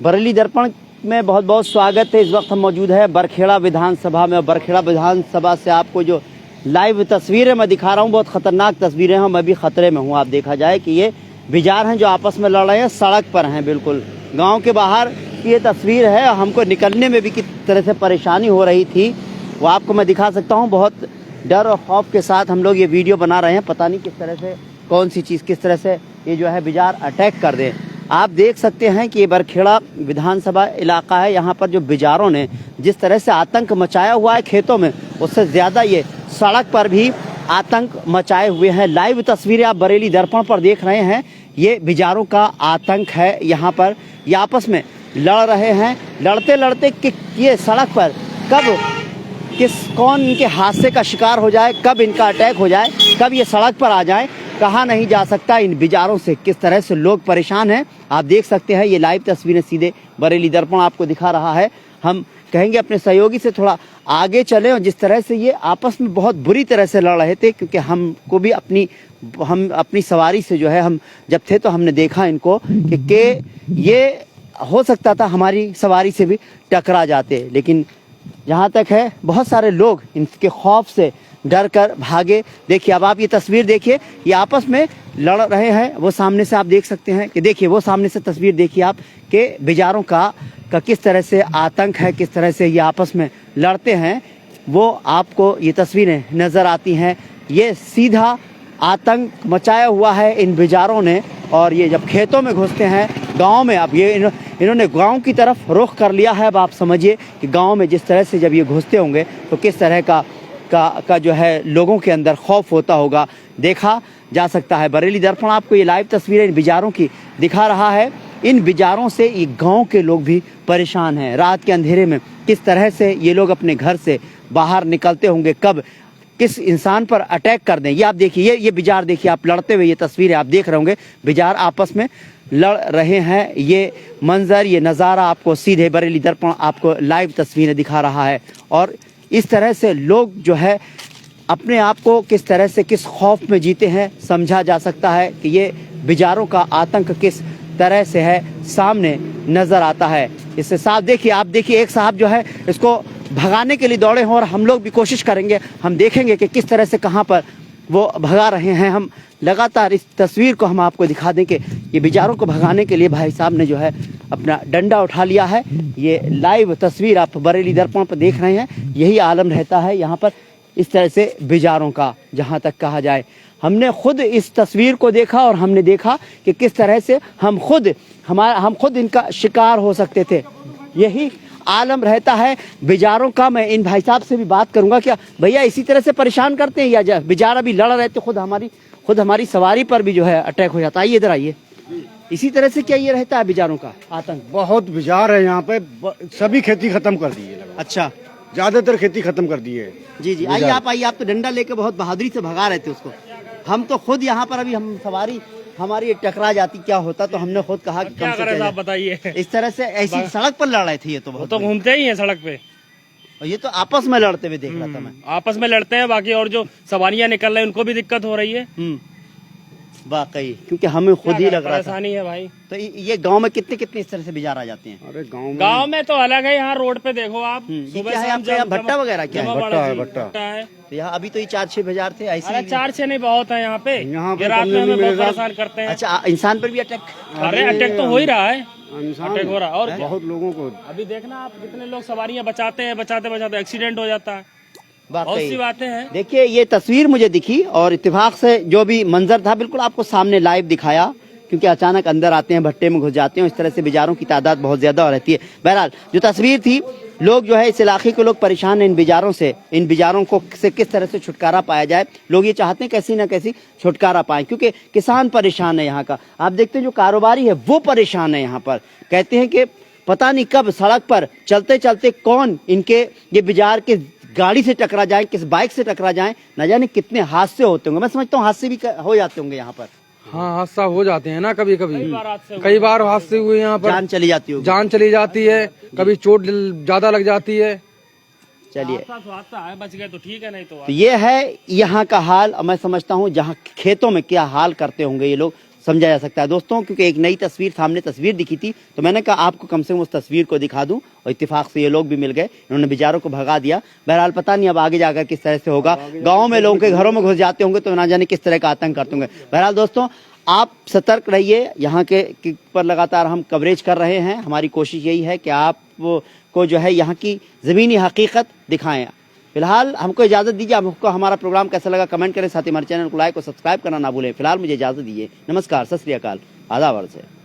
बरेली दर्पण में बहुत बहुत स्वागत है। इस वक्त हम मौजूद है बरखेड़ा विधानसभा में और बरखेड़ा विधानसभा से आपको जो लाइव तस्वीरें मैं दिखा रहा हूँ बहुत ख़तरनाक तस्वीरें हैं। मैं भी ख़तरे में हूँ। आप देखा जाए कि ये बिजार हैं जो आपस में लड़ रहे हैं, सड़क पर हैं, बिल्कुल गांव के बाहर की ये तस्वीर है। हमको निकलने में भी किस तरह से परेशानी हो रही थी वो आपको मैं दिखा सकता हूँ। बहुत डर और खौफ के साथ हम लोग ये वीडियो बना रहे हैं। पता नहीं किस तरह से कौन सी चीज़ किस तरह से ये जो है बिजार अटैक कर दे। आप देख सकते हैं कि ये बरखेड़ा विधानसभा इलाका है। यहाँ पर जो बिजारों ने जिस तरह से आतंक मचाया हुआ है खेतों में, उससे ज़्यादा ये सड़क पर भी आतंक मचाए हुए हैं। लाइव तस्वीरें आप बरेली दर्पण पर देख रहे हैं। ये बिजारों का आतंक है। यहाँ पर ये आपस में लड़ रहे हैं। लड़ते लड़ते कि ये सड़क पर कब कौन इनके हादसे का शिकार हो जाए, कब इनका अटैक हो जाए, कब ये सड़क पर आ जाए, कहा नहीं जा सकता। इन बिजारों से किस तरह से लोग परेशान हैं आप देख सकते हैं। ये लाइव तस्वीरें सीधे बरेली दर्पण आपको दिखा रहा है। हम कहेंगे अपने सहयोगी से थोड़ा आगे चलें और जिस तरह से ये आपस में बहुत बुरी तरह से लड़ रहे थे, क्योंकि हमको भी हम अपनी सवारी से जो है हम जब थे तो हमने देखा इनको कि ये हो सकता था हमारी सवारी से भी टकरा जाते, लेकिन जहाँ तक है बहुत सारे लोग इनके खौफ से डर कर भागे। देखिए अब आप ये तस्वीर देखिए, ये आपस में लड़ रहे हैं। वो सामने से आप देख सकते हैं कि देखिए वो सामने से तस्वीर देखिए आप कि बिजारों का किस तरह से आतंक है, किस तरह से ये आपस में लड़ते हैं, वो आपको ये तस्वीरें नज़र आती हैं। ये सीधा आतंक मचाया हुआ है इन बिजारों ने। और ये जब खेतों में घुसते हैं गांव में, अब ये इन्होंने गांव की तरफ रुख कर लिया है। अब आप समझिए कि गांव में जिस तरह से जब ये घुसते होंगे तो किस तरह का जो है लोगों के अंदर खौफ होता होगा, देखा जा सकता है। बरेली दर्पण आपको ये लाइव तस्वीरें इन बिजारों की दिखा रहा है। इन बिजारों से ये गांव के लोग भी परेशान हैं। रात के अंधेरे में किस तरह से ये लोग अपने घर से बाहर निकलते होंगे, कब किस इंसान पर अटैक कर दें। ये आप देखिए, ये बिजार देखिए आप लड़ते हुए, ये तस्वीरें आप देख रहे होंगे। बिजार आपस में लड़ रहे हैं। ये मंजर, ये नज़ारा आपको सीधे बरेली दर्पण आपको लाइव तस्वीरें दिखा रहा है। और इस तरह से लोग जो है अपने आप को किस तरह से किस खौफ में जीते हैं समझा जा सकता है कि ये बिजारों का आतंक किस तरह से है सामने नज़र आता है। इससे साफ देखिए, आप देखिए एक साहब जो है इसको भगाने के लिए दौड़े हों और हम लोग भी कोशिश करेंगे, हम देखेंगे कि किस तरह से कहाँ पर वो भगा रहे हैं। हम लगातार इस तस्वीर को हम आपको दिखा दें कि ये बिजारों को भगाने के लिए भाई साहब ने जो है अपना डंडा उठा लिया है। ये लाइव तस्वीर आप बरेली दर्पण पर देख रहे हैं। यही आलम रहता है यहाँ पर इस तरह से बिजारों का। जहाँ तक कहा जाए, हमने खुद इस तस्वीर को देखा और हमने देखा कि किस तरह से हम खुद इनका शिकार हो सकते थे। यही आलम रहता है बिजारों का। मैं इन भाई साहब से भी बात करूंगा, क्या भैया इसी तरह से परेशान करते हैं या बिजार अभी लड़ रहे थे, खुद हमारी सवारी पर भी जो है अटैक हो जाता है। आइए इधर आइए। इसी तरह से क्या ये रहता है बिजारों का आतंक? बहुत बिजार है यहाँ पे, सभी खेती खत्म कर दी है। अच्छा, ज्यादातर खेती खत्म कर दी है। जी आइए आप तो डंडा लेके बहुत बहादुरी से भगा रहे थे उसको। हम तो खुद यहाँ पर अभी हम सवारी हमारी टकरा जाती क्या होता, तो हमने खुद कहा कि क्या करें आप बताइए। इस तरह से ऐसी सड़क पर लड़ रहे थे। ये तो बहुत घूमते ही हैं सड़क पे, और ये तो आपस में लड़ते हुए देख रहा था मैं। आपस में लड़ते हैं, बाकी और जो सवारियां निकल रही हैं उनको भी दिक्कत हो रही है। वाकई, क्योंकि हमें खुद ही लग रहा था परेशानी है भाई। तो ये गांव में कितने इस तरह से बिजार आ जाते हैं? अरे गांव में तो अलग है, यहाँ रोड पे देखो आप। सुबह शाम भट्टा वगैरह क्या है? भट्टा है। तो यहाँ अभी तो ये 4-6 बिजार थे ऐसे। 4-6 नहीं, बहुत है यहाँ पे। रात में हमें बहुत परेशान करते हैं। अच्छा, इंसान पर भी अटैक? अरे अटैक तो हो ही रहा है, अटैक हो रहा है। और बहुत लोगों को अभी देखना आप कितने लोग सवारियां बचाते हैं, बचाते एक्सीडेंट हो जाता है। बहुत सी बातें हैं। देखिए ये तस्वीर मुझे दिखी और इत्तेफाक से जो भी मंजर था बिल्कुल आपको सामने लाइव दिखाया, क्योंकि अचानक अंदर आते हैं, भट्टे में घुस जाते हैं। इस तरह से बिजारों की तादाद बहुत ज्यादा रहती है। बहरहाल जो तस्वीर थी, लोग जो है इस इलाके के लोग परेशान हैं इन बिजारों से। इन बिजारों को से किस तरह से छुटकारा पाया जाए, लोग ये चाहते हैं कैसी ना कैसी छुटकारा पाएं, क्योंकि किसान परेशान है यहाँ का। आप देखते हैं जो कारोबारी है वो परेशान है यहाँ पर। कहते हैं कि पता नहीं कब सड़क पर चलते चलते कौन इनके ये बिजार के गाड़ी से टकरा जाए, किस बाइक से टकरा जाए, न जाने कितने हादसे होते होंगे। मैं समझता हूँ हादसे भी हो जाते होंगे यहाँ पर। हाँ, हादसा हो जाते हैं ना कभी कई बार हादसे हुए यहाँ पर। जान चली जाती होगी। जान चली जाती है, कभी चोट ज्यादा लग जाती है। चलिए, बच गए तो ठीक है, नहीं तो ये है यहाँ का हाल। मैं समझता हूँ जहाँ खेतों में क्या हाल करते होंगे ये लोग, समझा जा सकता है दोस्तों, क्योंकि एक नई तस्वीर सामने तस्वीर दिखी थी, तो मैंने कहा आपको कम से कम उस तस्वीर को दिखा दूं, और इत्तेफाक से ये लोग भी मिल गए, इन्होंने बेचारों को भगा दिया। बहरहाल पता नहीं अब आगे जाकर किस तरह से होगा, गाँव में लोगों के घरों में घुस जाते होंगे तो ना जाने किस तरह का आतंक करते होंगे। बहरहाल दोस्तों आप सतर्क रहिए, यहाँ के पर लगातार हम कवरेज कर रहे हैं, हमारी कोशिश यही है कि आप को जो है यहाँ की ज़मीनी हकीकत दिखाएं। फिलहाल हमको इजाज़त दीजिए, हमको हमारा प्रोग्राम कैसा लगा कमेंट करें, साथ ही हमारे चैनल को लाइक और सब्सक्राइब करना ना भूलें। फिलहाल मुझे इजाज़त दीजिए, नमस्कार, सत श्री अकाल, आदाब अर्ज़ है।